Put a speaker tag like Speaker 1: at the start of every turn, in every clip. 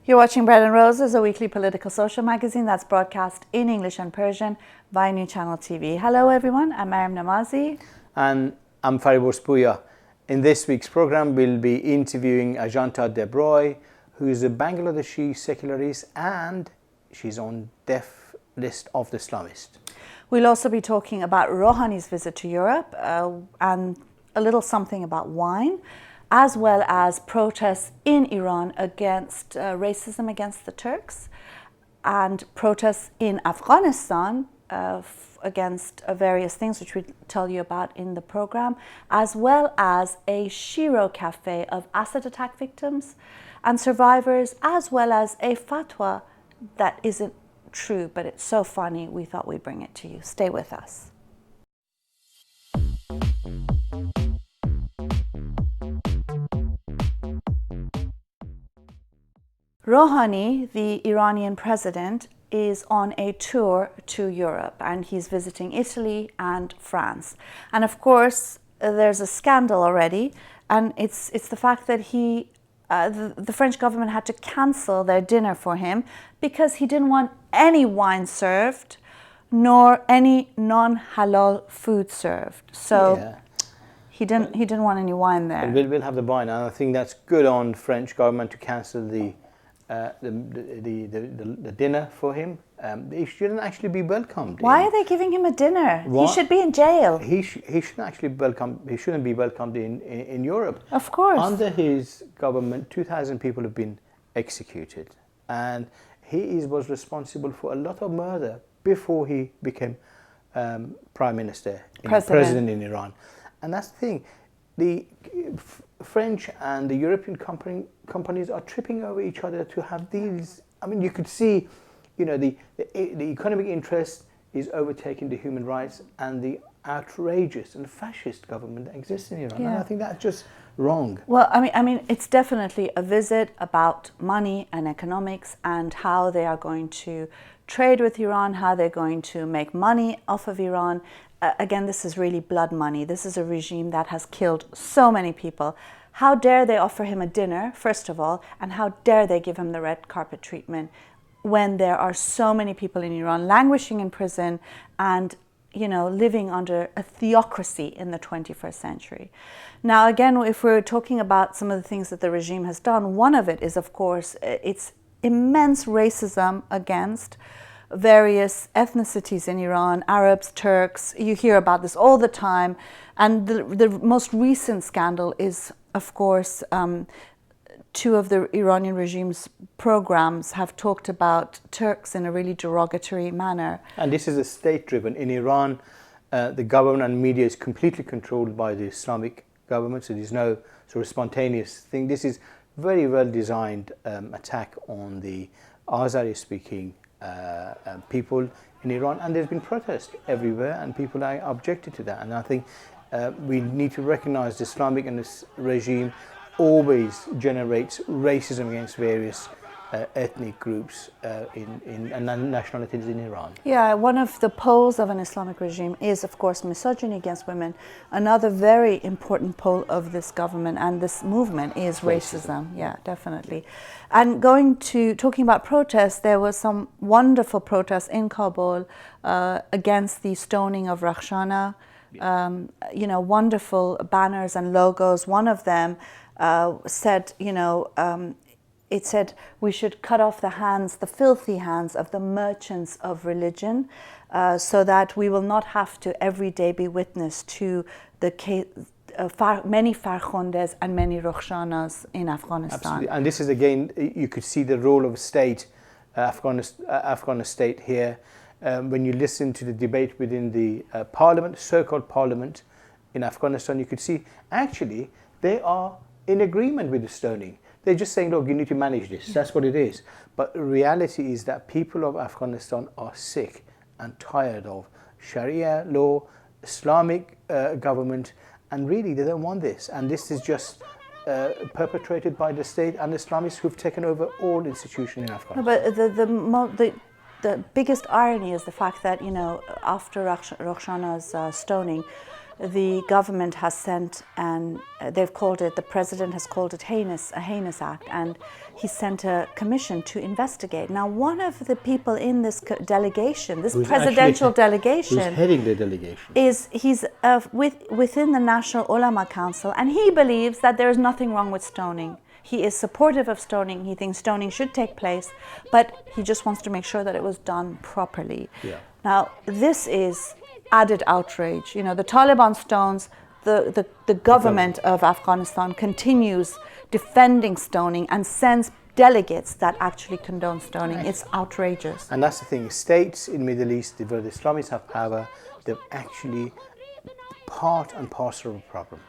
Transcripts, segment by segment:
Speaker 1: You're watching Bread and Roses, a weekly political social magazine that's broadcast in English and Persian via New Channel TV. Hello everyone, I'm Mariam Namazi.
Speaker 2: And I'm Fariborz Puya. In this week's program, we'll be interviewing Áژánta Debroy, who is a Bangladeshi secularist and she's on death list of the Islamists.
Speaker 1: We'll also be talking about Rouhani's visit to Europe and a little something about wine, as well as protests in Iran against racism against the Turks, and protests in Afghanistan against various things, which we'll tell you about in the program, as well as a Shiro cafe of acid attack victims and survivors, as well as a fatwa that isn't true, but it's so funny, we thought we'd bring it to you. Stay with us. Rouhani, the Iranian president, is on a tour to Europe, and he's visiting Italy and France. And of course, there's a scandal already, and it's the fact that the French government had to cancel their dinner for him because he didn't want any wine served, nor any non-halal food served. So yeah. He didn't want any wine there.
Speaker 2: We'll have the wine, and I think that's good on French government to cancel the dinner for him. He shouldn't actually be welcomed.
Speaker 1: Why are they giving him a dinner? What? He should be in jail.
Speaker 2: He shouldn't actually he shouldn't be welcomed in Europe.
Speaker 1: Of course.
Speaker 2: Under his government, 2,000 people have been executed, and he was responsible for a lot of murder before he became prime minister, president in Iran. And that's the thing. The French and the European companies are tripping over each other to have these. I mean, you could see, the economic interest is overtaking the human rights and the outrageous and fascist government that exists in Iran. Yeah. And I think that's just wrong.
Speaker 1: Well, I mean, it's definitely a visit about money and economics and how they are going to trade with Iran, how they're going to make money off of Iran. Again, this is really blood money. This is a regime that has killed so many people. How dare they offer him a dinner, first of all, and how dare they give him the red carpet treatment when there are so many people in Iran languishing in prison and, living under a theocracy in the 21st century. Now, again, if we're talking about some of the things that the regime has done, one of it is, of course, its immense racism against various ethnicities in Iran, Arabs, Turks. You hear about this all the time. And the most recent scandal is, of course, two of the Iranian regime's programs have talked about Turks in a really derogatory manner.
Speaker 2: And this is a state-driven. In Iran, the government and media is completely controlled by the Islamic government, so there's no sort of spontaneous thing. This is very well-designed attack on the Azeri-speaking people in Iran, and there's been protests everywhere, and people are objected to that. And I think we need to recognize the Islamic and this regime always generates racism against various ethnic groups and nationalities in Iran.
Speaker 1: Yeah, one of the poles of an Islamic regime is, of course, misogyny against women. Another very important pole of this government and this movement is racism. Yeah, definitely. And talking about protests, there was some wonderful protests in Kabul against the stoning of Rakhshana. Wonderful banners and logos. One of them said, it said we should cut off the filthy hands of the merchants of religion, so that we will not have to every day be witness to the many Farkhondes and many Rakhshanas in Afghanistan.
Speaker 2: Absolutely. And this is, again, you could see the role of state, Afghan state here. When you listen to the debate within the parliament, so-called parliament in Afghanistan, you could see actually they are in agreement with the stoning. They're just saying, look, you need to manage this. That's what it is. But the reality is that people of Afghanistan are sick and tired of Sharia law, Islamic government, and really they don't want this. And this is just perpetrated by the state and the Islamists who've taken over all institutions in Afghanistan.
Speaker 1: No, but the biggest irony is the fact that, you know, after Roxana's stoning, the government has sent, and they've called it, the president has called it a heinous act, and he sent a commission to investigate. Now, one of the people in this delegation, this presidential delegation,
Speaker 2: who's heading the delegation,
Speaker 1: he's within the National Ulama Council, and he believes that there is nothing wrong with stoning. He is supportive of stoning. He thinks stoning should take place, but he just wants to make sure that it was done properly.
Speaker 2: Yeah.
Speaker 1: Now, this is added outrage. You know, the Taliban stones, the government of Afghanistan continues defending stoning and sends delegates that actually condone stoning. It's outrageous.
Speaker 2: And that's the thing. States in Middle East where the Islamists have power, they're actually part and parcel of the problem.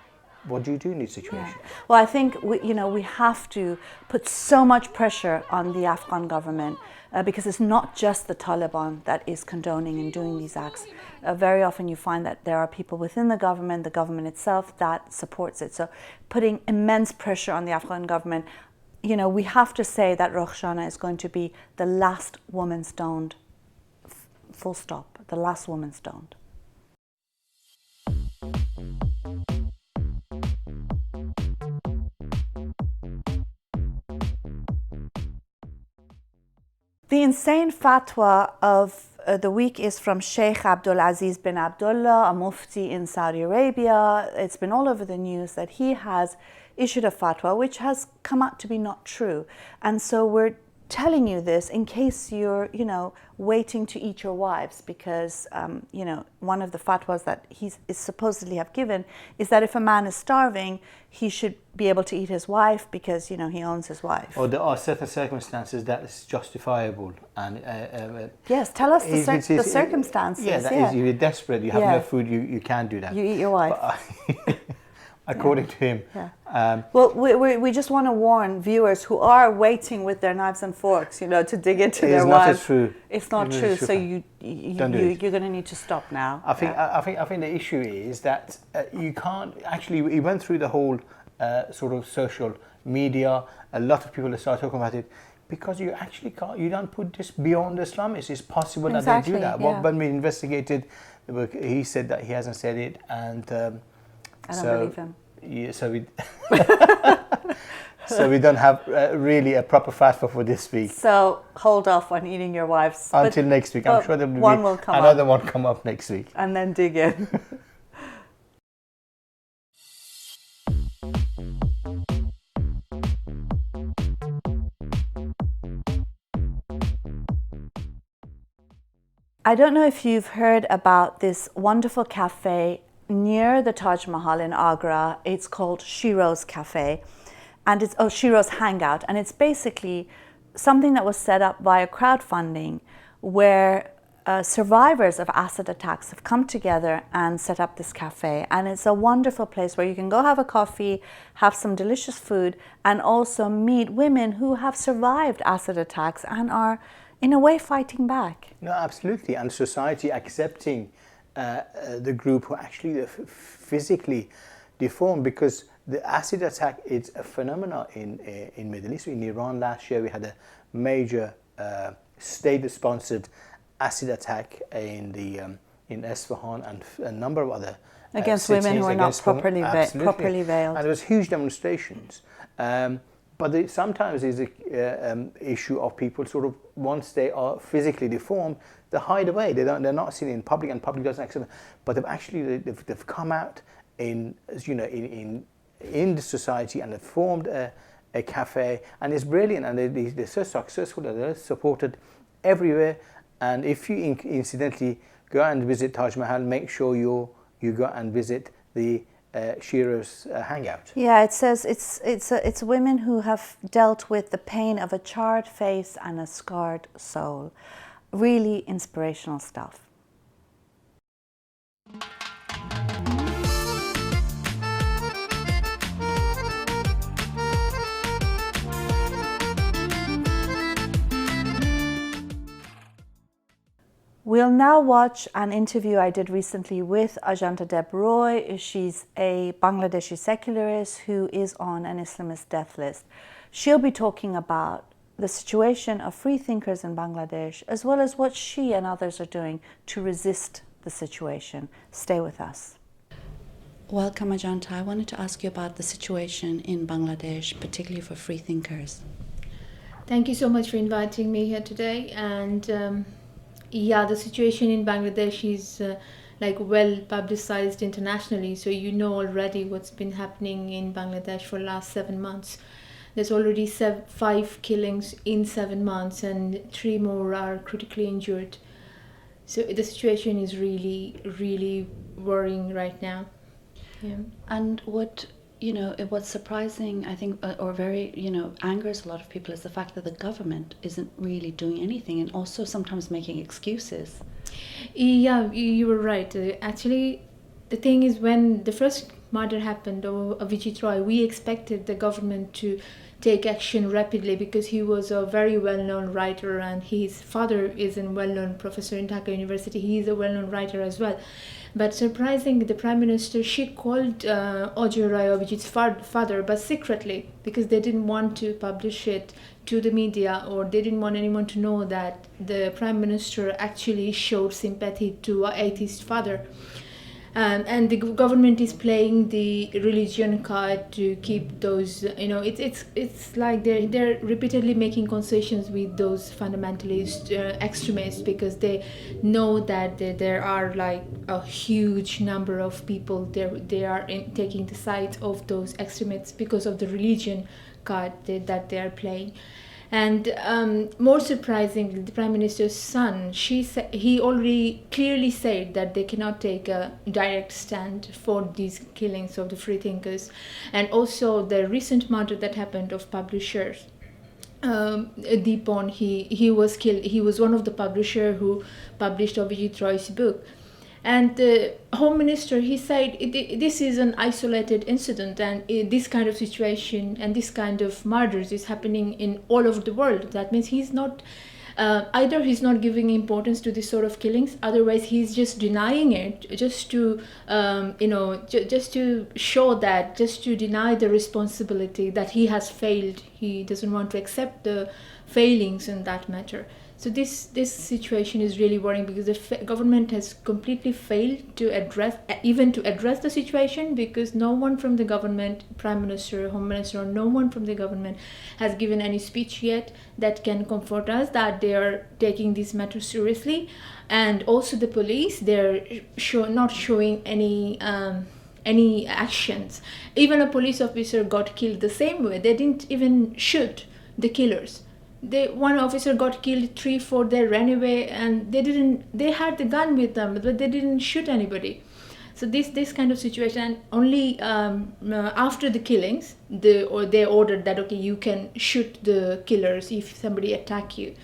Speaker 2: What do you do in these situations?
Speaker 1: Yeah. Well, I think we have to put so much pressure on the Afghan government because it's not just the Taliban that is condoning and doing these acts. Very often you find that there are people within the government itself that supports it. So putting immense pressure on the Afghan government, you know, we have to say that Roxana is going to be the last woman stoned, full stop, the last woman stoned. The insane fatwa of the week is from Sheikh Abdulaziz bin Abdullah, a mufti in Saudi Arabia. It's been all over the news that he has issued a fatwa which has come out to be not true. And so we're telling you this in case you're, you know, waiting to eat your wives, because, you know, one of the fatwas that he is supposedly have given is that if a man is starving, he should be able to eat his wife because, you know, he owns his wife.
Speaker 2: Or there are certain circumstances that is justifiable. And
Speaker 1: yes, tell us the circumstances.
Speaker 2: Yeah, that is, you're desperate, you have no food, you can't do that.
Speaker 1: You eat your wife.
Speaker 2: But, according to him.
Speaker 1: Yeah. Well, we just want to warn viewers who are waiting with their knives and forks, you know, to dig into their wives.
Speaker 2: It's not true.
Speaker 1: It's not true. So you're going to need to stop now.
Speaker 2: I think the issue is that you can't actually. We went through the whole sort of social media. A lot of people have started talking about it because you actually can't. You don't put this beyond the Islamists. It's possible that they do that.
Speaker 1: Yeah.
Speaker 2: When we investigated, he said that he hasn't said it, and.
Speaker 1: I don't believe him.
Speaker 2: Yeah, so we don't have really a proper fatwa for this week.
Speaker 1: So hold off on eating your wives
Speaker 2: until next week. I'm sure there will be another one come up next week,
Speaker 1: and then dig in. I don't know if you've heard about this wonderful cafe near the Taj Mahal in Agra. It's called Shiro's Cafe, and it's Shiro's Hangout, and it's basically something that was set up via crowdfunding where survivors of acid attacks have come together and set up this cafe. And it's a wonderful place where you can go have a coffee, have some delicious food, and also meet women who have survived acid attacks and are in a way fighting back.
Speaker 2: No, absolutely, and society accepting the group who actually physically deformed, because the acid attack is a phenomenon in Middle East. In Iran last year we had a major state-sponsored acid attack in Isfahan and a number of other
Speaker 1: against
Speaker 2: cities,
Speaker 1: women who are not properly veiled.
Speaker 2: And there was huge demonstrations. But sometimes there's an issue of people sort of, once they are physically deformed, they hide away. They're not seen in public, and public doesn't accept them. But they've come out in the society, and they've formed a cafe, and it's brilliant, and they're so successful that they're supported everywhere. And if you incidentally go and visit Taj Mahal, make sure you go and visit the Shiro's Hangout.
Speaker 1: Yeah, it says it's women who have dealt with the pain of a charred face and a scarred soul. Really inspirational stuff. We'll now watch an interview I did recently with Áژánta Debroy. She's a Bangladeshi secularist who is on an Islamist death list. She'll be talking about the situation of free thinkers in Bangladesh, as well as what she and others are doing to resist the situation. Stay with us. Welcome, Ážanta. I wanted to ask you about the situation in Bangladesh, particularly for free thinkers.
Speaker 3: Thank you so much for inviting me here today. And the situation in Bangladesh is well publicized internationally. So you know already what's been happening in Bangladesh for the last 7 months. There's already 5 killings in 7 months, and 3 more are critically injured. So the situation is really, really worrying right now. Yeah.
Speaker 1: And what's surprising, I think, or very, angers a lot of people is the fact that the government isn't really doing anything, and also sometimes making excuses.
Speaker 3: Yeah, you were right. Actually, the thing is, when the first murder happened of Avijit Roy, we expected the government to take action rapidly because he was a very well-known writer, and his father is a well-known professor in Dhaka University. He is a well-known writer as well. But surprisingly, the Prime Minister, she called Ajay Roy Avijit's father, but secretly, because they didn't want to publish it to the media, or they didn't want anyone to know that the Prime Minister actually showed sympathy to an atheist father. And the government is playing the religion card to keep those, it's like they're repeatedly making concessions with those fundamentalist extremists, because they know that there are like a huge number of people they are taking the side of those extremists because of the religion card that they are playing. And more surprisingly, the Prime Minister's son, he already clearly said that they cannot take a direct stand for these killings of the freethinkers. And also the recent murder that happened of publishers, Deepon, he was killed. He was one of the publishers who published Avijit Roy's book. And the Home Minister, he said this is an isolated incident, and this kind of situation and this kind of murders is happening in all over the world. That means he's not, either he's not giving importance to this sort of killings, otherwise he's just denying it, just to, just to show that, just to deny the responsibility that he has failed. He doesn't want to accept the failings in that matter. So this situation is really worrying, because the government has completely failed to address the situation, because no one from the government, Prime Minister, Home Minister, or no one from the government has given any speech yet that can comfort us that they are taking this matter seriously. And also the police, they're not showing any actions. Even a police officer got killed the same way. They didn't even shoot the killers. One officer got killed, 3-4 they ran away, and they had the gun with them, but they didn't shoot anybody. So this kind of situation, and only after the killings, they ordered that, okay, you can shoot the killers if somebody attack you.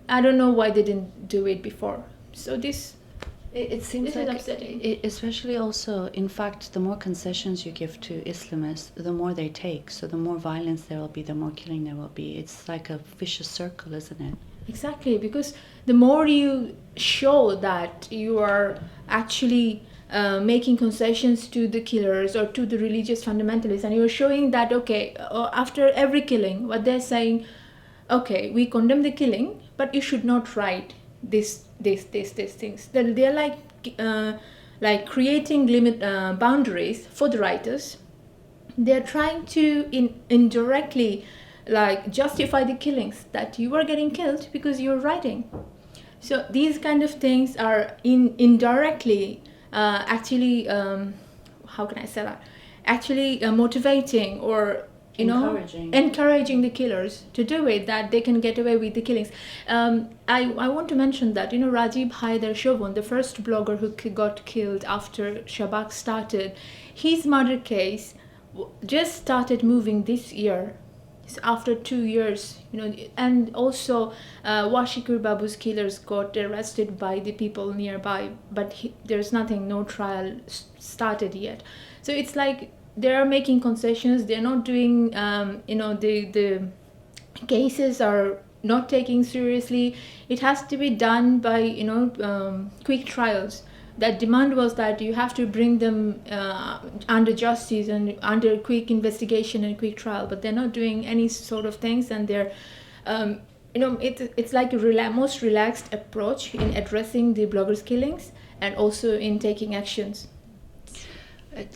Speaker 3: I don't know why they didn't do it before. So
Speaker 1: it seems like,
Speaker 3: upsetting.
Speaker 1: Especially also, in fact, the more concessions you give to Islamists, the more they take. So the more violence there will be, the more killing there will be. It's like a vicious circle, isn't it?
Speaker 3: Exactly, because the more you show that you are actually making concessions to the killers or to the religious fundamentalists, and you're showing that, okay, after every killing, what they're saying, okay, we condemn the killing, but you should not write these things. They're like creating boundaries for the writers. They're trying to indirectly justify the killings, that you are getting killed because you're writing. So these kind of things are indirectly actually how can I say that? Actually motivating or encouraging the killers to do it, that they can get away with the killings. I want to mention that Rajiv Haider Shobhan, the first blogger who got killed after Shabak started, his murder case just started moving this year. After 2 years, and also Washikur Babu's killers got arrested by the people nearby, but there's no trial started yet. So it's like they are making concessions. They're not doing, the cases are not taking seriously. It has to be done by, quick trials. That demand was that you have to bring them under justice and under quick investigation and quick trial, but they're not doing any sort of things, and they're it's like a most relaxed approach in addressing the bloggers' killings and also in taking actions.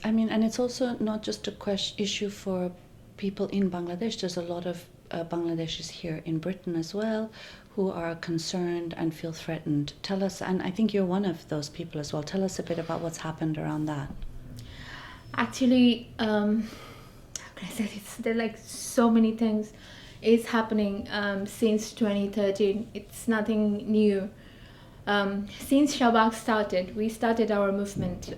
Speaker 1: I mean, and it's also not just a issue for people in Bangladesh. There's a lot of Bangladeshis here in Britain as well who are concerned and feel threatened. Tell us, and I think you're one of those people as well. Tell us a bit about what's happened around that.
Speaker 3: Actually, how can I say this? There are like so many things is happening since 2013. It's nothing new. Since Shabak started, we started our movement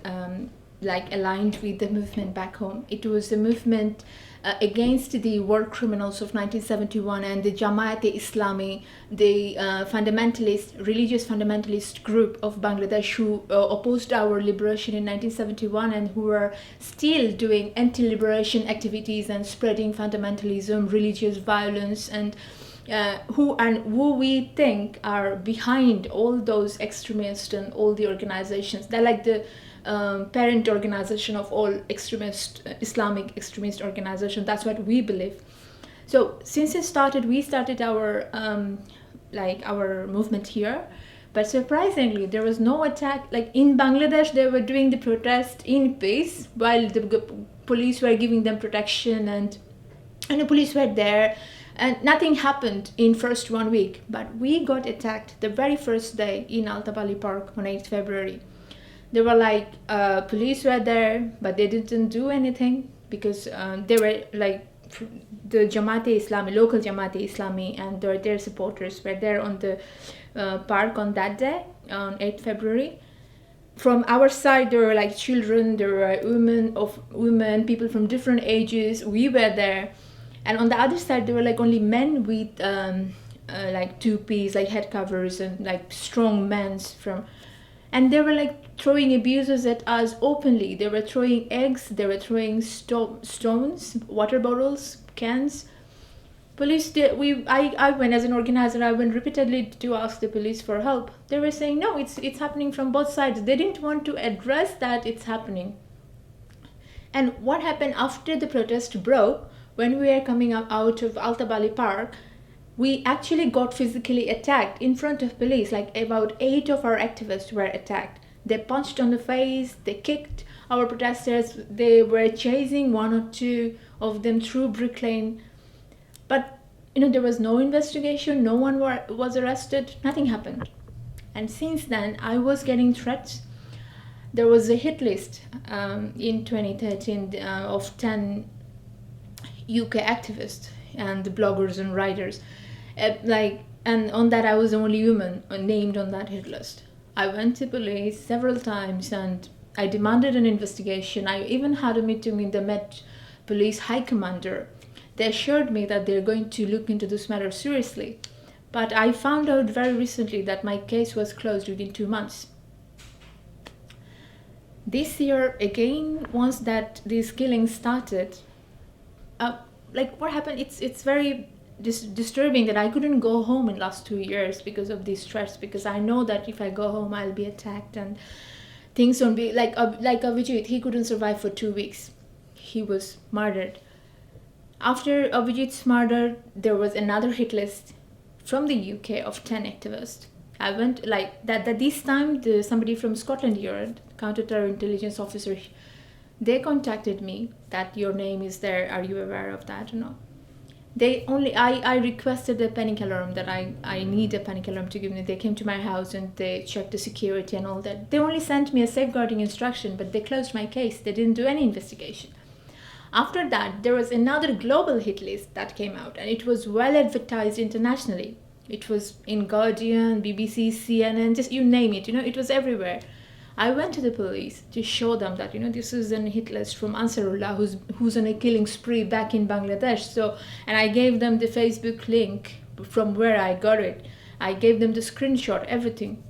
Speaker 3: like aligned with the movement back home. It was a movement against the war criminals of 1971 and the Jamaat-e-Islami, the religious fundamentalist group of Bangladesh who opposed our liberation in 1971 and who were still doing anti-liberation activities and spreading fundamentalism, religious violence, and who we think are behind all those extremists and all the organizations. They're like the parent organization of all Islamic extremist organizations. That's what we believe. So since it started, we started our our movement here, but surprisingly, there was no attack. Like in Bangladesh, they were doing the protest in peace while the police were giving them protection, and the police were there, and nothing happened in first 1 week. But we got attacked the very first day in Altabali Park on 8th February. There were like police were there, but they didn't do anything because they were like the Jamaat-e-Islami, local Jamaat-e-Islami, and their supporters were there on the park on that day, on 8th February. From our side, there were like children, there were women, people from different ages. We were there, and on the other side, there were like only men with like two-piece, like head covers, and like strong men and they were like throwing abuses at us openly. They were throwing eggs, they were throwing stones, water bottles, cans. Police, I went as an organizer, I went repeatedly to ask the police for help. They were saying, no, it's happening from both sides. They didn't want to address that it's happening. And what happened after the protest broke, when we were coming out of Altabali Park, we actually got physically attacked in front of police. Like about 8 of our activists were attacked. They punched on the face, they kicked our protesters, they were chasing 1 or 2 of them through Brick Lane. But there was no investigation, no one was arrested, nothing happened. And since then, I was getting threats. There was a hit list in 2013 of 10 UK activists and bloggers and writers. And on that I was the only woman named on that hit list. I went to police several times and I demanded an investigation. I even had a meeting with the Met Police High Commander. They assured me that they're going to look into this matter seriously. But I found out very recently that my case was closed within 2 months. This year again, once that these killings started, what happened, it's very disturbing that I couldn't go home in last 2 years because of these threats, because I know that if I go home I'll be attacked and things won't be like Avijit. He couldn't survive for 2 weeks. He was murdered. After Avijit's murder, there was another hit list from the UK of 10 activists. I went that this time somebody from Scotland Yard, counter-intelligence officer, they contacted me that your name is there, are you aware of that or not? I requested a panic alarm, that I need a panic alarm to give me. They came to my house and they checked the security and all that. They only sent me a safeguarding instruction, but they closed my case. They didn't do any investigation. After that, there was another global hit list that came out, and it was well advertised internationally. It was in Guardian, BBC, CNN, just you name it, it was everywhere. I went to the police to show them that, this is a hit list from Ansarullah, who's on a killing spree back in Bangladesh. And I gave them the Facebook link from where I got it. I gave them the screenshot, everything.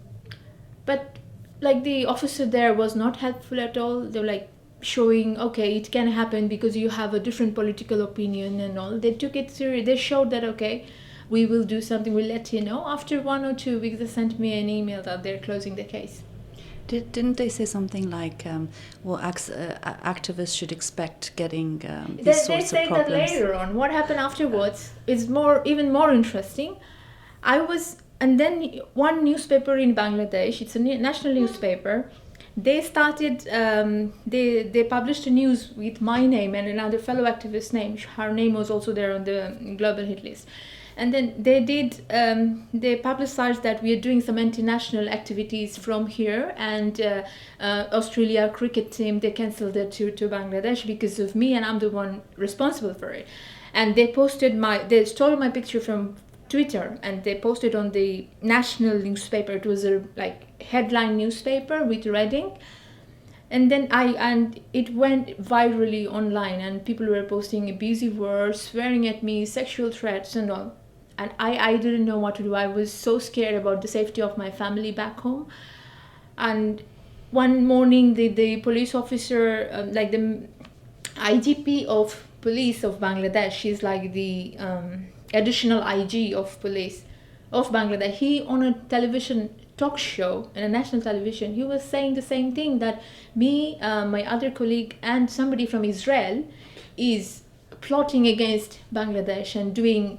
Speaker 3: But the officer there was not helpful at all. They were showing, okay, it can happen because you have a different political opinion and all. They took it serious. They showed that, okay, we will do something, we'll let you know. After 1 or 2 weeks, they sent me an email that they're closing the case.
Speaker 1: Didn't they say something like, activists should expect getting these
Speaker 3: They
Speaker 1: sorts
Speaker 3: say
Speaker 1: of problems?
Speaker 3: that later on. What happened afterwards is even more interesting. And then one newspaper in Bangladesh, it's a national newspaper, they started, they published a news with my name and another fellow activist's name. Her name was also there on the global hit list. And then they publicized that we are doing some international activities from here, and Australia cricket team, they cancelled their tour to Bangladesh because of me, and I'm the one responsible for it. And they stole my picture from Twitter, and they posted on the national newspaper. It was a headline newspaper with red ink. And then it went virally online, and people were posting abusive words, swearing at me, sexual threats and all. And I didn't know what to do. I was so scared about the safety of my family back home. And one morning, the police officer, the IGP of police of Bangladesh, she's like the additional IG of police of Bangladesh. He, on a television talk show, in a national television, he was saying the same thing, that me, my other colleague, and somebody from Israel is plotting against Bangladesh and doing,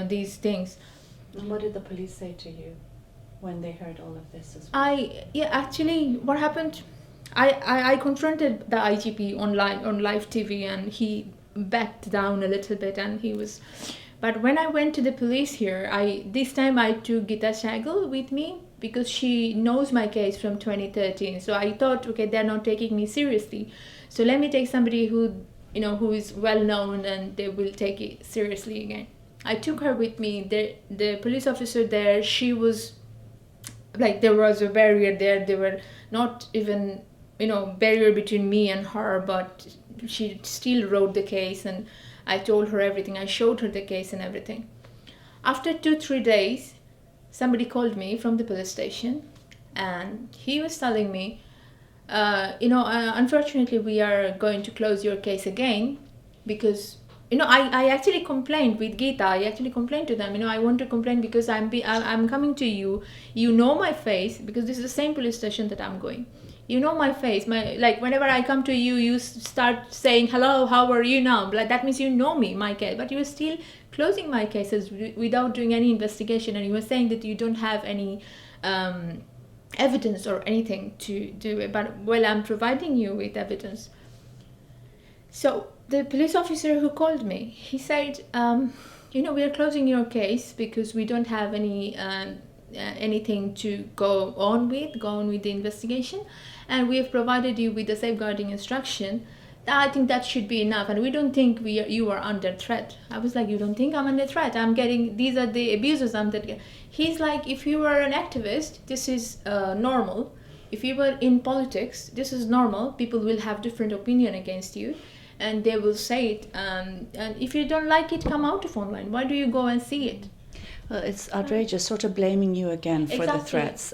Speaker 3: these things.
Speaker 1: And what did the police say to you when they heard all of this as well?
Speaker 3: Actually, what happened, I confronted the IGP on live TV, and he backed down a little bit, and but when I went to the police here, this time I took Gita Shagel with me, because she knows my case from 2013. So I thought, okay, they're not taking me seriously, so let me take somebody who is well known, and they will take it seriously again. I took her with me. The police officer there, she was there was a barrier there. There were not even barrier between me and her, but she still wrote the case, and I told her everything. I showed her the case and everything. After 2-3 days, somebody called me from the police station, and he was telling me, unfortunately, we are going to close your case again, because I actually complained with Geeta. I actually complained to them. I want to complain because I'm coming to you. You know my face, because this is the same police station that I'm going. You know my face. Whenever I come to you, you start saying, hello, how are you now? That means you know me, my case. But you are still closing my cases without doing any investigation, and you were saying that you don't have any evidence or anything to do it. But I'm providing you with evidence. So the police officer who called me, he said, we are closing your case because we don't have anything to go on with the investigation, and we have provided you with the safeguarding instruction. I think that should be enough, and we don't think you are under threat. I was like, you don't think I'm under threat? These are the abuses I'm getting. He's like, if you were an activist, this is normal. If you were in politics, this is normal. People will have different opinion against you, and they will say it. And if you don't like it, come out of online. Why do you go and see it?
Speaker 1: Well, it's outrageous, sort of blaming you again for the threats.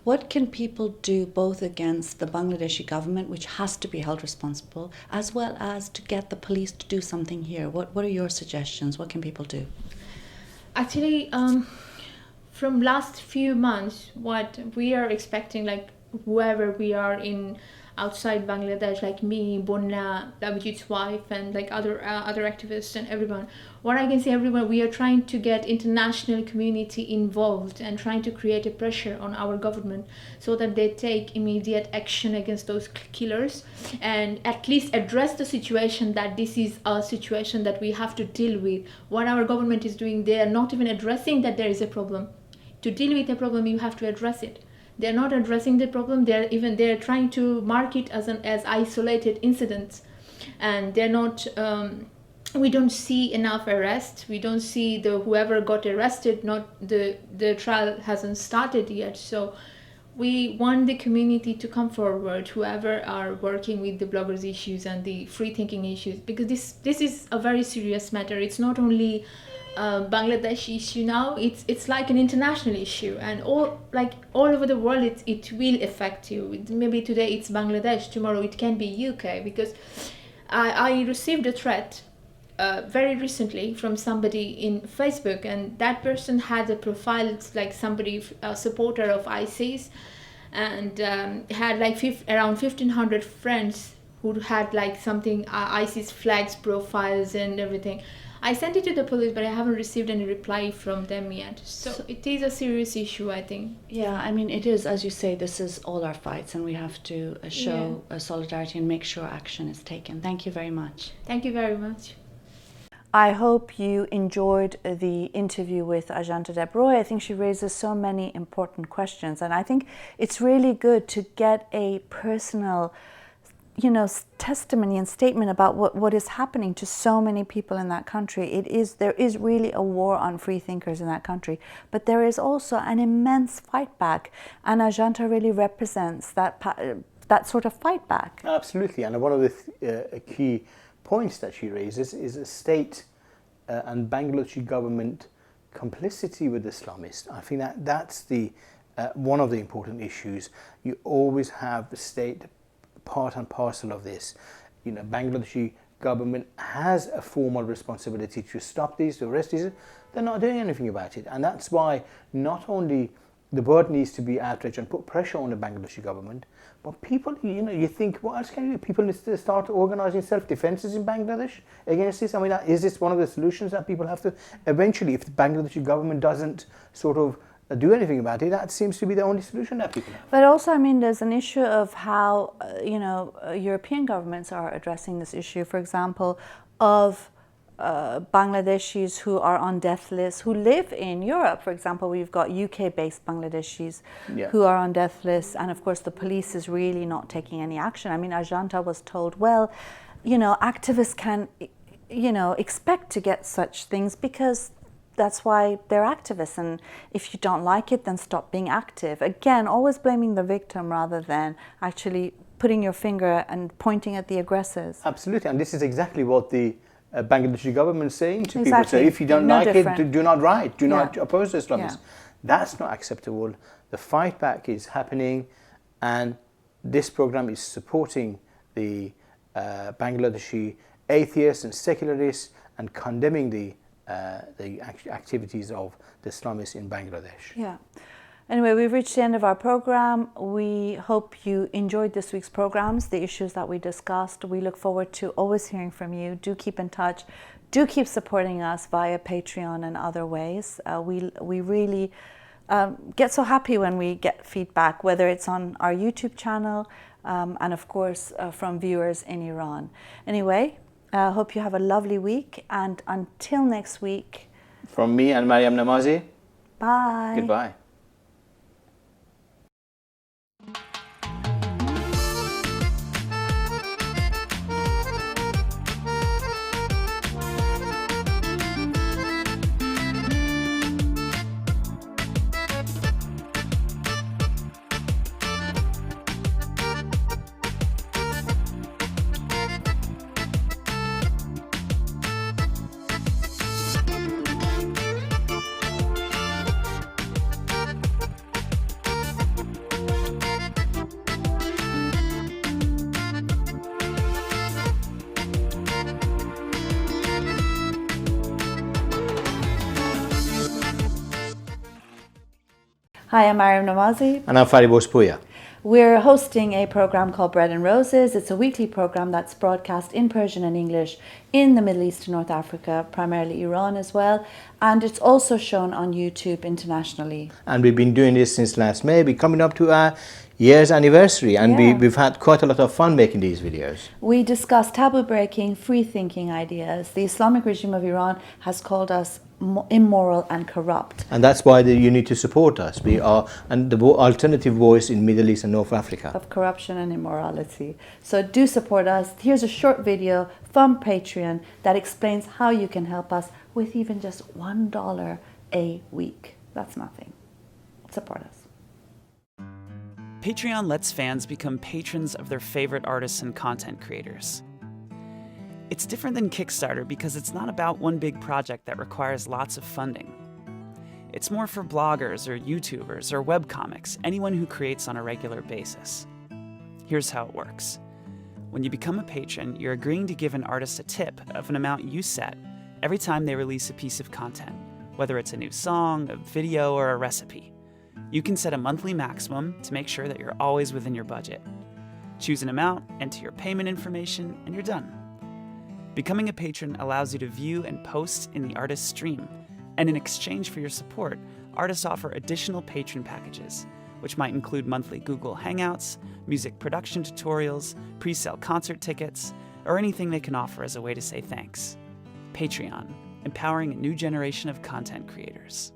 Speaker 1: What can people do both against the Bangladeshi government, which has to be held responsible, as well as to get the police to do something here? What are your suggestions? What can people do?
Speaker 3: Actually, from last few months, what we are expecting, whoever we are in outside Bangladesh, like me, Bonna, Abhijit's wife, and other activists and everyone, what I can say, everyone, we are trying to get international community involved and trying to create a pressure on our government so that they take immediate action against those killers, and at least address the situation, that this is a situation that we have to deal with. What our government is doing, they are not even addressing that there is a problem. To deal with a problem, you have to address it. They're not addressing the problem. They're trying to mark it as isolated incidents, and they're not. We don't see enough arrests. We don't see whoever got arrested. The trial hasn't started yet. So we want the community to come forward, whoever are working with the bloggers issues and the free thinking issues, because this is a very serious matter. It's not only Bangladesh issue now, it's like an international issue, and all over the world it will affect you. Maybe today it's Bangladesh, tomorrow it can be UK, because I received a threat very recently from somebody in Facebook, and that person had a profile like somebody, a supporter of ISIS, and had like around 1,500 friends who had like something ISIS flags profiles and everything. I sent it to the police, but I haven't received any reply from them yet. So it is a serious issue, I think.
Speaker 1: Yeah, I mean, it is, as you say, this is all our fights, and we have to show solidarity and make sure action is taken. Thank you very much.
Speaker 3: Thank you very much.
Speaker 1: I hope you enjoyed the interview with Ážanta de Broye. I think she raises so many important questions, and I think it's really good to get a personal, testimony and statement about what is happening to so many people in that country. There is really a war on free thinkers in that country, but there is also an immense fight back, and Ážanta really represents that sort of fight back.
Speaker 2: Absolutely, and one of the key points that she raises is a state and Bangladeshi government complicity with Islamists. I think that's the one of the important issues. You always have the state part and parcel of this. Bangladeshi government has a formal responsibility to stop these, to arrest these. They're not doing anything about it, and that's why not only the world needs to be outraged and put pressure on the Bangladeshi government, but people, you think, what else can you do? People need to start organising self-defences in Bangladesh against this. I mean, is this one of the solutions that people have to, eventually, if the Bangladeshi government doesn't sort of do anything about it, that seems to be the only solution that people have.
Speaker 1: But also, I mean, there's an issue of how, European governments are addressing this issue, for example, of Bangladeshis who are on death lists, who live in Europe. For example, we've got UK-based Bangladeshis who are on death lists, and of course the police is really not taking any action. I mean, Ážanta was told, well, activists can, expect to get such things because that's why they're activists, and if you don't like it, then stop being active. Again, always blaming the victim rather than actually putting your finger and pointing at the aggressors.
Speaker 2: Absolutely, and this is exactly what the Bangladeshi government is saying to
Speaker 1: Exactly.
Speaker 2: people. So if you don't like it, do not write, do not oppose the Islamists. That's not acceptable. The fight back is happening, and this program is supporting the Bangladeshi atheists and secularists and condemning the activities of the Islamists in Bangladesh.
Speaker 1: Yeah. Anyway, we've reached the end of our program. We hope you enjoyed this week's programs, the issues that we discussed. We look forward to always hearing from you. Do keep in touch. Do keep supporting us via Patreon and other ways. We really get so happy when we get feedback, whether it's on our YouTube channel and of course from viewers in Iran. Anyway, I hope you have a lovely week, and until next week.
Speaker 2: From me and Mariam Namazi.
Speaker 1: Bye.
Speaker 2: Goodbye.
Speaker 1: Hi, I'm Mariam Namazi.
Speaker 2: And I'm Fari Bospuya.
Speaker 1: We're hosting a program called Bread and Roses. It's a weekly program that's broadcast in Persian and English in the Middle East and North Africa, primarily Iran as well. And it's also shown on YouTube internationally.
Speaker 2: And we've been doing this since last May. We're coming up to our year's anniversary, and we've had quite a lot of fun making these videos.
Speaker 1: We discuss taboo-breaking, free-thinking ideas. The Islamic regime of Iran has called us immoral and corrupt.
Speaker 2: And that's why you need to support us. We are the alternative voice in Middle East and North Africa.
Speaker 1: Of corruption and immorality. So do support us. Here's a short video from Patreon that explains how you can help us with even just $1 a week. That's nothing. Support us.
Speaker 4: Patreon lets fans become patrons of their favorite artists and content creators. It's different than Kickstarter because it's not about one big project that requires lots of funding. It's more for bloggers or YouTubers or webcomics, anyone who creates on a regular basis. Here's how it works. When you become a patron, you're agreeing to give an artist a tip of an amount you set every time they release a piece of content, whether it's a new song, a video, or a recipe. You can set a monthly maximum to make sure that you're always within your budget. Choose an amount, enter your payment information, and you're done. Becoming a patron allows you to view and post in the artist's stream, and in exchange for your support, artists offer additional patron packages, which might include monthly Google Hangouts, music production tutorials, pre-sale concert tickets, or anything they can offer as a way to say thanks. Patreon, empowering a new generation of content creators.